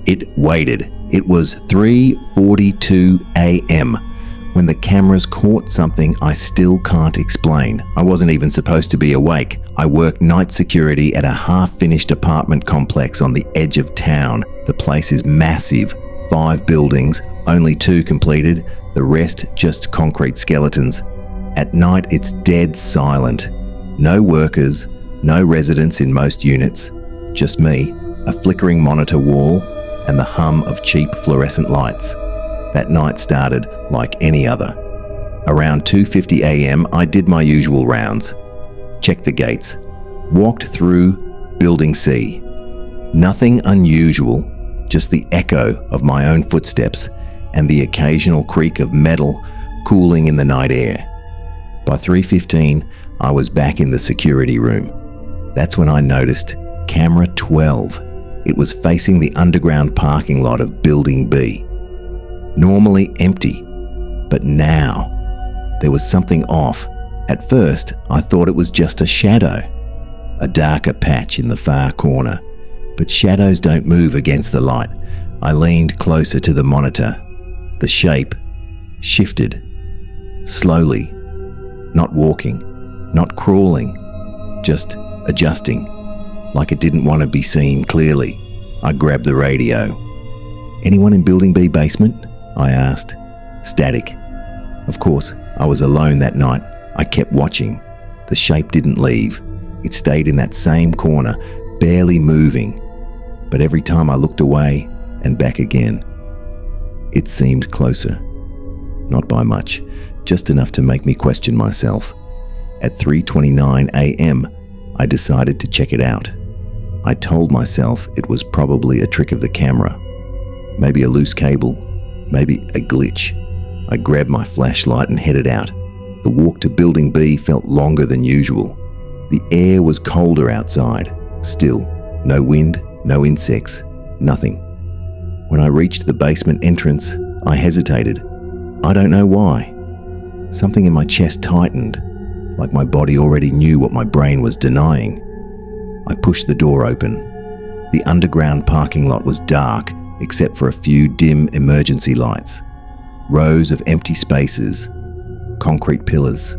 It waited. It was 3:42 a.m. when the cameras caught something I still can't explain. I wasn't even supposed to be awake. I work night security at a half-finished apartment complex on the edge of town. The place is massive, 5 buildings, only 2 completed, the rest just concrete skeletons. At night, it's dead silent. No workers, no residents in most units. Just me, a flickering monitor wall, and the hum of cheap fluorescent lights. That night started like any other. Around 2:50 a.m., I did my usual rounds. Checked the gates. Walked through Building C. Nothing unusual, just the echo of my own footsteps and the occasional creak of metal cooling in the night air. By 3:15, I was back in the security room. That's when I noticed camera 12. It was facing the underground parking lot of Building B. Normally empty, but now there was something off. At first, I thought it was just a shadow, a darker patch in the far corner, but shadows don't move against the light. I leaned closer to the monitor. The shape shifted, slowly, not walking, not crawling, just adjusting, like it didn't want to be seen clearly. I grabbed the radio. "Anyone in Building B basement?" I asked. Static. Of course, I was alone that night. I kept watching. The shape didn't leave. It stayed in that same corner, barely moving. But every time I looked away and back again, it seemed closer. Not by much, just enough to make me question myself. At 3:29 a.m., I decided to check it out. I told myself it was probably a trick of the camera. Maybe a loose cable, maybe a glitch. I grabbed my flashlight and headed out. The walk to Building B felt longer than usual. The air was colder outside. Still, no wind, no insects, nothing. When I reached the basement entrance, I hesitated. I don't know why. Something in my chest tightened, like my body already knew what my brain was denying. I pushed the door open. The underground parking lot was dark, except for a few dim emergency lights. Rows of empty spaces, concrete pillars,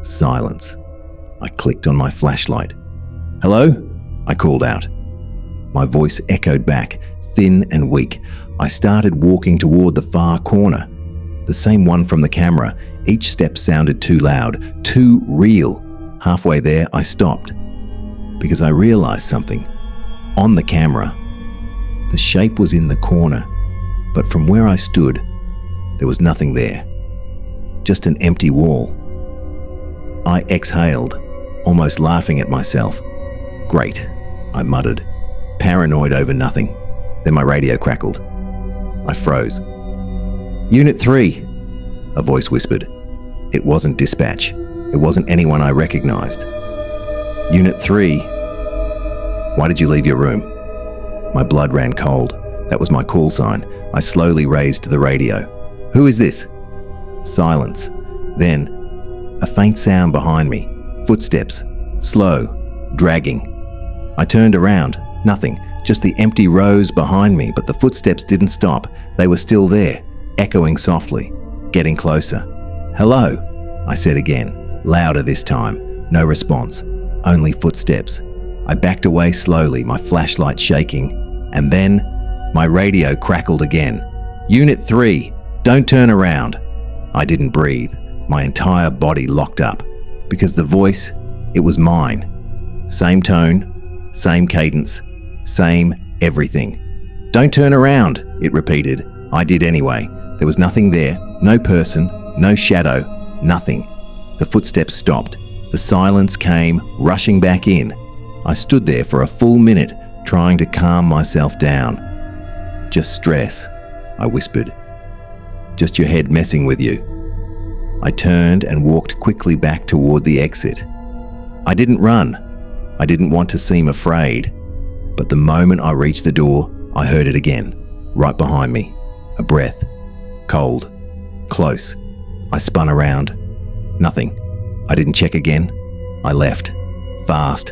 silence. I clicked on my flashlight. "Hello?" I called out. My voice echoed back, thin and weak. I started walking toward the far corner, the same one from the camera. Each step sounded too loud, too real. Halfway there, I stopped, because I realized something. On the camera, the shape was in the corner, but from where I stood, there was nothing there. Just an empty wall. I exhaled, almost laughing at myself. "Great," I muttered, paranoid over nothing. Then my radio crackled. I froze. "Unit 3, a voice whispered. It wasn't dispatch. It wasn't anyone I recognized. "Unit 3, why did you leave your room?" My blood ran cold. That was my call sign. I slowly raised the radio. "Who is this?" Silence. Then, a faint sound behind me. Footsteps. Slow. Dragging. I turned around. Nothing. Just the empty rows behind me, but the footsteps didn't stop. They were still there, echoing softly, getting closer. "Hello," I said again, louder this time. No response. Only footsteps. I backed away slowly, my flashlight shaking, and then my radio crackled again. "Unit 3, don't turn around." I didn't breathe. My entire body locked up, because the voice, it was mine. Same tone, same cadence, same everything. "Don't turn around," it repeated. I did anyway. There was nothing there, no person, no shadow, nothing. The footsteps stopped. The silence came rushing back in. I stood there for a full minute, trying to calm myself down. "Just stress," I whispered. "Just your head messing with you." I turned and walked quickly back toward the exit. I didn't run. I didn't want to seem afraid. But the moment I reached the door, I heard it again, right behind me. A breath. Cold. Close. I spun around. Nothing. I didn't check again. I left. Fast.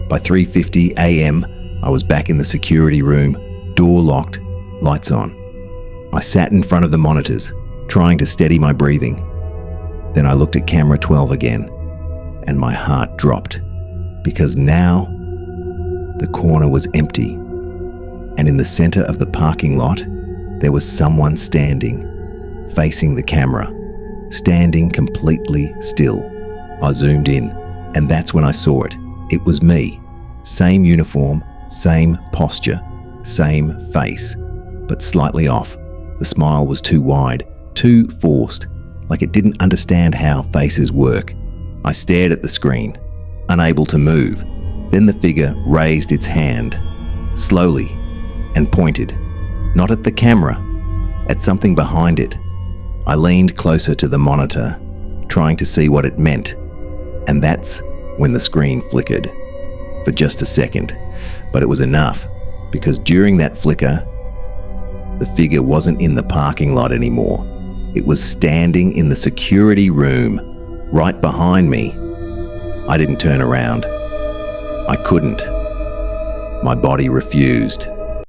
By 3:50 a.m., I was back in the security room, door locked, lights on. I sat in front of the monitors, trying to steady my breathing. Then I looked at camera 12 again, and my heart dropped, because now the corner was empty, and in the center of the parking lot, there was someone standing, facing the camera, standing completely still. I zoomed in, and that's when I saw it. It was me. Same uniform, same posture, same face, but slightly off. The smile was too wide, too forced, like it didn't understand how faces work. I stared at the screen, unable to move. Then the figure raised its hand, slowly, and pointed, not at the camera, at something behind it. I leaned closer to the monitor, trying to see what it meant, and that's when the screen flickered. For just a second, but it was enough, because during that flicker, the figure wasn't in the parking lot anymore. It was standing in the security room, right behind me. I didn't turn around. I couldn't. My body refused.